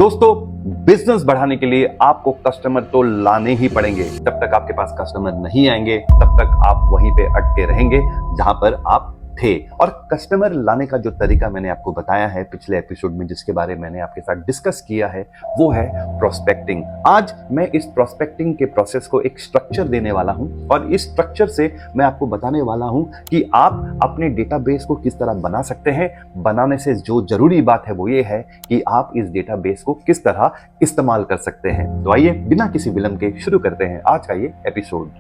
दोस्तों, बिजनेस बढ़ाने के लिए आपको कस्टमर तो लाने ही पड़ेंगे। जब तक आपके पास कस्टमर नहीं आएंगे तब तक आप वहीं पे अटके रहेंगे जहां पर आप थे। और कस्टमर लाने का जो तरीका मैंने आपको बताया है पिछले एपिसोड में, जिसके बारे में मैंने आपके साथ डिस्कस किया है, वो है प्रोस्पेक्टिंग। आज मैं इस प्रोस्पेक्टिंग के प्रोसेस को एक स्ट्रक्चर देने वाला हूं और इस स्ट्रक्चर से मैं आपको बताने वाला हूं कि आप अपने डेटाबेस को किस तरह बना सकते हैं। बनाने से जो जरूरी बात है वो ये है कि आप इस डेटाबेस को किस तरह इस्तेमाल कर सकते हैं। तो आइए बिना किसी विलंब के शुरू करते हैं आज का ये एपिसोड।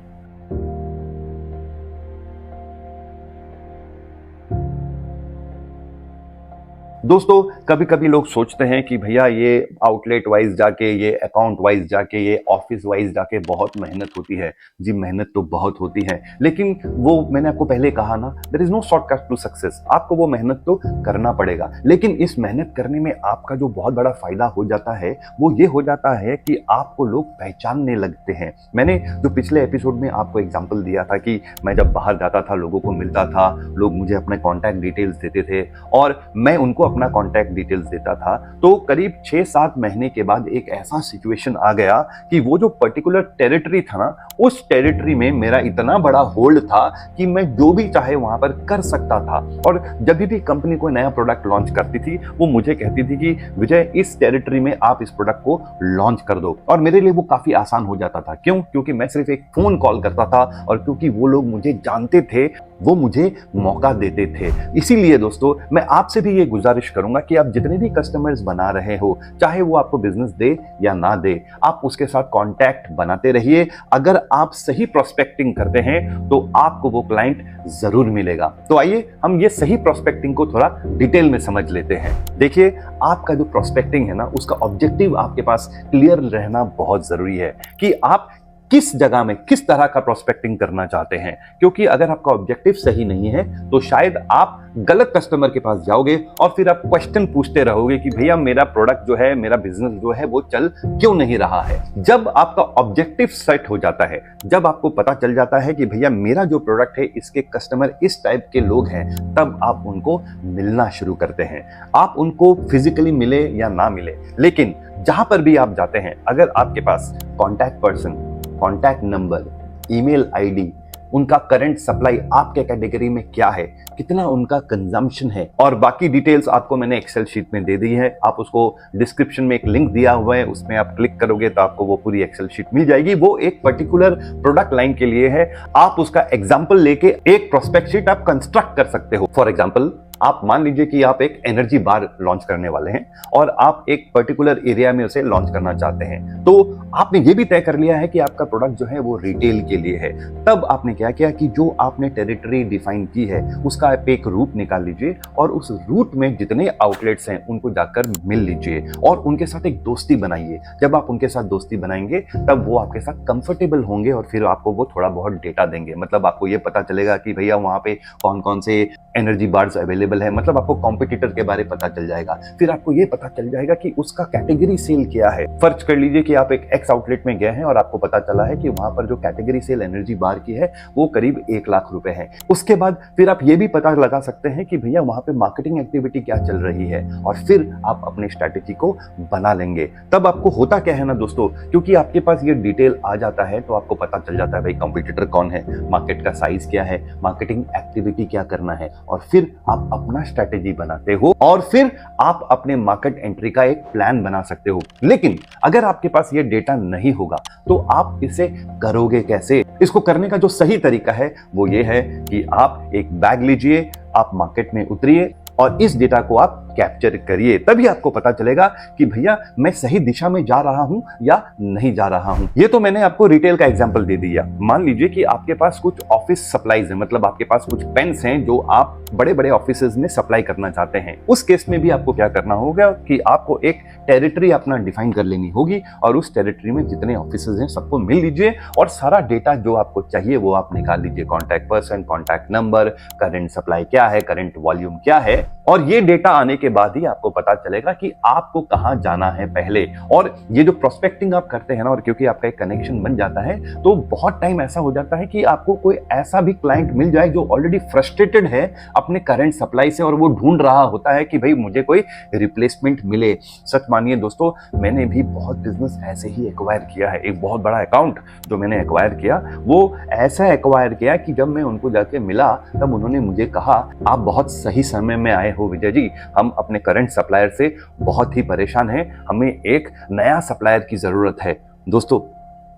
दोस्तों, कभी कभी लोग सोचते हैं कि भैया ये आउटलेट वाइज जाके, ये अकाउंट वाइज जाके, ये ऑफिस वाइज जाके बहुत मेहनत होती है। जी, मेहनत तो बहुत होती है, लेकिन वो मैंने आपको पहले कहा ना, there is no shortcut to success. आपको वो मेहनत तो करना पड़ेगा, लेकिन इस मेहनत करने में आपका जो बहुत बड़ा फायदा हो जाता है वो ये हो जाता है कि आपको लोग पहचानने लगते हैं। मैंने जो पिछले एपिसोड में आपको एग्जाम्पल दिया था कि मैं जब बाहर जाता था, लोगों को मिलता था, लोग मुझे अपने कॉन्टैक्ट डिटेल्स देते थे और मैं उनको अपना कॉन्टैक्ट डिटेल्स देता था, तो करीब 6-7 महीने के बाद एक ऐसा सिचुएशन आ गया कि वो जो पर्टिकुलर टेरिटरी था ना, उस टेरिटरी में मेरा इतना बड़ा होल्ड था कि मैं जो भी चाहे वहां पर कर सकता था। और जब भी कंपनी कोई नया प्रोडक्ट लॉन्च करती थी, वो मुझे कहती थी कि विजय, इस टेरिटरी में आप इस प्रोडक्ट को लॉन्च कर दो। और मेरे लिए वो काफी आसान हो जाता था। क्यों? क्योंकि मैं सिर्फ एक फोन कॉल करता था और क्योंकि वो लोग मुझे जानते थे, वो मुझे मौका देते थे। इसीलिए दोस्तों, मैं आपसे भी ये गुजारिश करूंगा कि आप जितने भी कस्टमर्स बना रहे हो, चाहे वो आपको बिजनेस दे या ना दे, आप उसके साथ कांटेक्ट बनाते रहिए। अगर आप सही प्रोस्पेक्टिंग करते हैं तो आपको वो क्लाइंट जरूर मिलेगा। तो आइए हम ये सही प्रोस्पेक्टिंग को थोड़ा डिटेल में समझ लेते हैं। देखिए, आपका जो प्रोस्पेक्टिंग है ना, उसका ऑब्जेक्टिव आपके पास क्लियर रहना बहुत जरूरी है कि आप किस जगह में किस तरह का प्रोस्पेक्टिंग करना चाहते हैं। क्योंकि अगर आपका ऑब्जेक्टिव सही नहीं है तो शायद आप गलत कस्टमर के पास जाओगे और फिर आप क्वेश्चन पूछते रहोगे कि भैया मेरा प्रोडक्ट जो है, मेरा बिजनेस जो है, वो चल क्यों नहीं रहा है। जब आपका ऑब्जेक्टिव सेट हो जाता है, जब आपको पता चल जाता है कि भैया मेरा जो प्रोडक्ट है, इसके कस्टमर इस टाइप के लोग हैं, तब आप उनको मिलना शुरू करते हैं। आप उनको फिजिकली मिले या ना मिले, लेकिन जहां पर भी आप जाते हैं, अगर आपके पास contact person, contact number, email ID, उनका करंट सप्लाई आपके कैटेगरी में क्या है, कितना उनका कंजम्पशन है, और बाकी डिटेल्स आपको मैंने एक्सेल शीट में दे दी है। आप उसको डिस्क्रिप्शन में एक लिंक दिया हुआ है, उसमें आप क्लिक करोगे तो आपको वो पूरी एक्सेल शीट मिल जाएगी। वो एक पर्टिकुलर प्रोडक्ट लाइन के लिए है। आप उसका एग्जाम्पल लेके एक प्रोस्पेक्ट शीट आप कंस्ट्रक्ट कर सकते हो। फॉर एग्जाम्पल, आप मान लीजिए कि आप एक एनर्जी बार लॉन्च करने वाले हैं और आप एक पर्टिकुलर एरिया में उसे लॉन्च करना चाहते हैं। तो आपने ये भी तय कर लिया है कि आपका प्रोडक्ट जो है वो रिटेल के लिए है। तब आपने क्या किया कि जो आपने टेरिटरी डिफाइन की है, उसका आप एक रूट निकाल लीजिए और उस रूट में जितने आउटलेट्स हैं उनको जाकर मिल लीजिए और उनके साथ एक दोस्ती बनाइए। जब आप उनके साथ दोस्ती बनाएंगे तब वो आपके साथ कंफर्टेबल होंगे और फिर आपको वो थोड़ा बहुत डेटा देंगे। मतलब आपको ये पता चलेगा कि भैया वहां पे कौन कौन से एनर्जी बार्स अवेलेबल है। मतलब आपको कॉम्पिटिटर के बारे पता चल जाएगा। फिर आपको ये पता चल जाएगा कि उसका कैटेगरी सेल क्या है। फर्ज कर लीजिए कि आप एक एक्स आउटलेट में गए हैं और आपको पता चला है कि वहां पर जो कैटेगरी सेल एनर्जी बार की है वो करीब 1 लाख रुपए है। उसके बाद फिर आप ये भी पता लगा सकते हैं कि भैया वहां पे मार्केटिंग एक्टिविटी क्या चल रही है और फिर आप अपनी स्ट्रैटेजी को बना लेंगे। तब आपको होता क्या है ना दोस्तों, क्योंकि आपके पास ये डिटेल आ जाता है तो आपको पता चल जाता है भाई कॉम्पिटिटर कौन है, मार्केट का साइज क्या है, मार्केटिंग एक्टिविटी क्या करना है, और फिर आप अपना स्ट्रैटेजी बनाते हो और फिर आप अपने मार्केट एंट्री का एक प्लान बना सकते हो। लेकिन अगर आपके पास ये डेटा नहीं होगा तो आप इसे करोगे कैसे? इसको करने का जो सही तरीका है वो ये है कि आप एक बैग लीजिए, आप मार्केट में उतरिए और इस डेटा को आप कैप्चर करिए। तभी आपको पता चलेगा कि भैया मैं सही दिशा में जा रहा हूं या नहीं जा रहा हूं। ये तो मैंने आपको रिटेल का एग्जांपल दे दिया। मान लीजिए कि आपके पास कुछ ऑफिस सप्लाईज है, मतलब आपके पास कुछ पेन्स हैं जो आप बड़े बड़े ऑफिसेज में सप्लाई करना चाहते हैं। उस केस में भी आपको क्या करना होगा कि आपको एक टेरिटरी अपना डिफाइन कर लेनी होगी और उस टेरिटरी में जितने ऑफिसेज हैं सबको मिल लीजिए और सारा डेटा जो आपको चाहिए वो आप निकाल लीजिए। Contact person, contact number, current supply क्या है, करंट वॉल्यूम क्या है, और ये डेटा आने के बाद ही आपको पता चलेगा कि आपको कहाँ जाना है पहले। और ये जो प्रोस्पेक्टिंग आप करते हैं ना, और क्योंकि आपका एक कनेक्शन बन जाता है, तो बहुत टाइम ऐसा हो जाता है कि आपको कोई ऐसा भी क्लाइंट मिल जाए जो ऑलरेडी फ्रस्ट्रेटेड है अपने करंट सप्लाई से, और वो ढूंढ रहा होता है कि भाई मुझे कोई रिप्लेसमेंट मिले। सच मानिए दोस्तों, मैंने भी बहुत बिजनेस ऐसे ही एक्वायर किया है। एक बहुत बड़ा अकाउंट जो मैंने एक्वायर किया, वो ऐसा एक्वायर किया कि जब मैं उनको जाके मिला तब उन्होंने मुझे कहा, आप बहुत सही समय में आए हो विजय जी, हम अपने करंट सप्लायर से बहुत ही परेशान हैं, हमें एक नया सप्लायर की जरूरत है। दोस्तों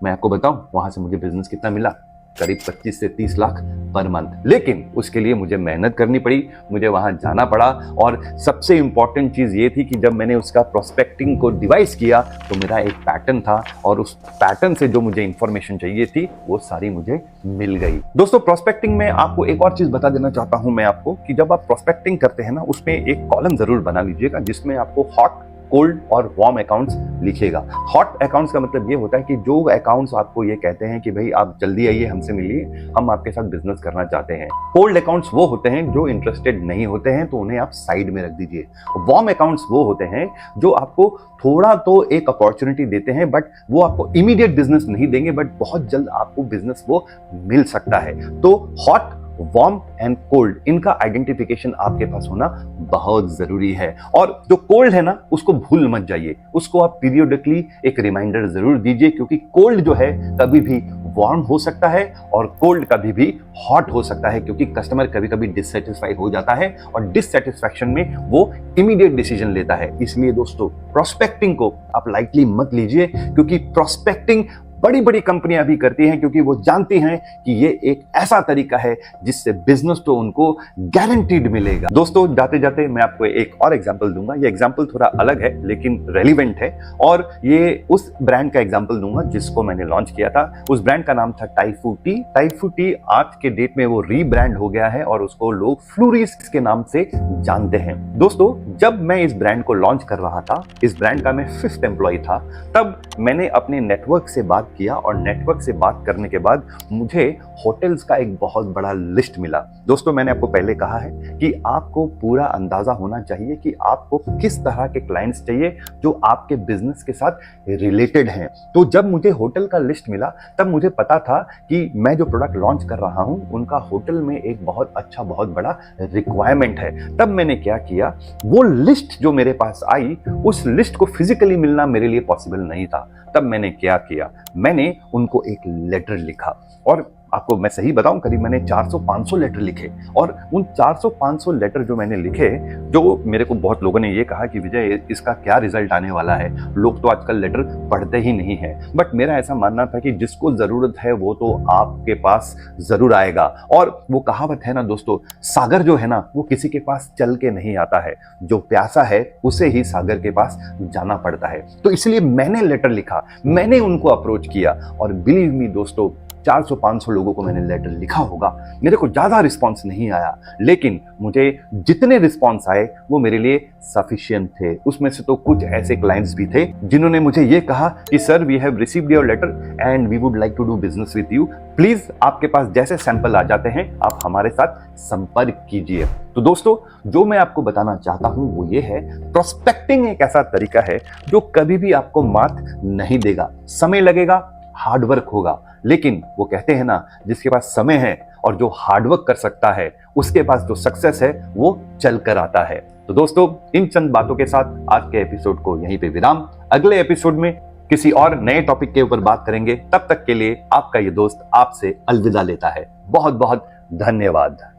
मैं आपको बताऊं, वहां से मुझे बिजनेस कितना मिला, करीब 25 से 30 लाख पर मंथ। लेकिन उसके लिए मुझे मेहनत करनी पड़ी, मुझे वहां जाना पड़ा। और सबसे इंपॉर्टेंट चीज ये थी कि जब मैंने उसका प्रोस्पेक्टिंग को डिवाइस किया तो मेरा एक पैटर्न था, और उस पैटर्न से जो मुझे इंफॉर्मेशन चाहिए थी वो सारी मुझे मिल गई। दोस्तों प्रोस्पेक्टिंग में आपको एक और चीज बता देना चाहता हूं मैं आपको, कि जब आप प्रोस्पेक्टिंग करते हैं ना, उसमें एक कॉलम जरूर बना लीजिएगा जिसमें आपको हॉट, कोल्ड और वार्म अकाउंट्स लिखिएगा। हॉट अकाउंट्स का मतलब ये होता है कि जो अकाउंट्स आपको ये कहते हैं कि भाई आप जल्दी आइए, हमसे मिलिए, हम आपके साथ बिजनेस करना चाहते हैं। कोल्ड अकाउंट्स वो होते हैं जो इंटरेस्टेड नहीं होते हैं, तो उन्हें आप साइड में रख दीजिए। वार्म अकाउंट्स वो होते हैं जो आपको थोड़ा तो एक अपॉर्चुनिटी देते हैं, बट वो आपको इमीडिएट बिजनेस नहीं देंगे, बट बहुत जल्द आपको बिजनेस वो मिल सकता है। तो हॉट, वार्म एंड कोल्ड, इनका आइडेंटिफिकेशन आपके पास होना बहुत जरूरी है। और जो कोल्ड है ना, उसको भूल मत जाइए, उसको आप पीरियडिकली एक रिमाइंडर जरूर दीजिए, क्योंकि कोल्ड जो है कभी भी वार्म हो सकता है और कोल्ड कभी भी हॉट हो सकता है, क्योंकि कस्टमर कभी कभी डिससेटिस्फाई हो जाता है और डिससेटिस्फैक्शन में वो इमीडिएट डिसीजन लेता है। इसलिए दोस्तों प्रोस्पेक्टिंग को आप लाइटली मत लीजिए, क्योंकि प्रोस्पेक्टिंग बड़ी बड़ी कंपनियां भी करती हैं, क्योंकि वो जानती हैं कि ये एक ऐसा तरीका है जिससे बिजनेस तो उनको गारंटीड मिलेगा। दोस्तों जाते जाते मैं आपको एक और एग्जांपल दूंगा। ये एग्जांपल थोड़ा अलग है लेकिन रेलिवेंट है, और ये उस ब्रांड का एग्जांपल दूंगा जिसको मैंने लॉन्च किया था। उस ब्रांड का नाम था टाइफू टी। टाइफू टी आज के डेट में वो रीब्रांड हो गया है और उसको लोग फ्लोरिस के नाम से जानते हैं। दोस्तों जब मैं इस ब्रांड को लॉन्च कर रहा था, इस ब्रांड का मैं 5th एम्प्लॉय था, तब मैंने अपने नेटवर्क से बात किया, और नेटवर्क से बात करने के बाद मुझे होटल्स का एक बहुत बड़ा लिस्ट मिला। दोस्तों मैंने आपको पहले कहा है कि आपको पूरा अंदाजा होना चाहिए कि आपको किस तरह के क्लाइंट्स चाहिए जो आपके बिजनेस के साथ रिलेटेड हैं। तो जब मुझे होटल का लिस्ट मिला तब मुझे पता था कि मैं जो प्रोडक्ट लॉन्च कर रहा हूं उनका होटल में एक बहुत अच्छा, बहुत बड़ा रिक्वायरमेंट है। तब मैंने क्या किया, वो लिस्ट जो मेरे पास आई, उस लिस्ट को फिजिकली मिलना मेरे लिए पॉसिबल नहीं था। तब मैंने क्या किया, मैंने उनको एक लेटर लिखा, और आपको मैं सही बताऊं, करीब मैंने 400-500 लेटर लिखे। और उन 400-500 लेटर जो मैंने लिखे, जो मेरे को बहुत लोगों ने ये कहा कि विजय इसका क्या रिजल्ट आने वाला है, लोग तो आजकल लेटर पढ़ते ही नहीं है। बट मेरा ऐसा मानना था कि जिसको जरूरत है वो तो आपके पास जरूर आएगा। और वो कहावत है ना दोस्तों, सागर जो है ना वो किसी के पास चल के नहीं आता है, जो प्यासा है उसे ही सागर के पास जाना पड़ता है। तो इसलिए मैंने लेटर लिखा, मैंने उनको अप्रोच किया, और बिलीव मी दोस्तों 400-500 लोगों को मैंने लेटर लिखा होगा, मेरे को ज्यादा रिस्पांस नहीं आया, लेकिन मुझे जितने रिस्पांस आए वो मेरे लिए सफिशिएंट थे। उसमें से तो कुछ ऐसे क्लाइंट्स भी थे जिन्होंने मुझे ये कहा कि sir we have received your letter and we would like to do business with you, please आपके पास जैसे सैंपल आ जाते हैं आप हमारे साथ संपर्क कीजिए। तो दोस्तों जो मैं आपको बताना चाहता हूं वो ये है, प्रोस्पेक्टिंग एक ऐसा तरीका है जो कभी भी आपको मात नहीं देगा। समय लगेगा, हार्डवर्क होगा, लेकिन वो कहते हैं ना, जिसके पास समय है और जो हार्डवर्क कर सकता है उसके पास जो सक्सेस है वो चल कर आता है। तो दोस्तों इन चंद बातों के साथ आज के एपिसोड को यहीं पे विराम। अगले एपिसोड में किसी और नए टॉपिक के ऊपर बात करेंगे। तब तक के लिए आपका ये दोस्त आपसे अलविदा लेता है। बहुत बहुत धन्यवाद।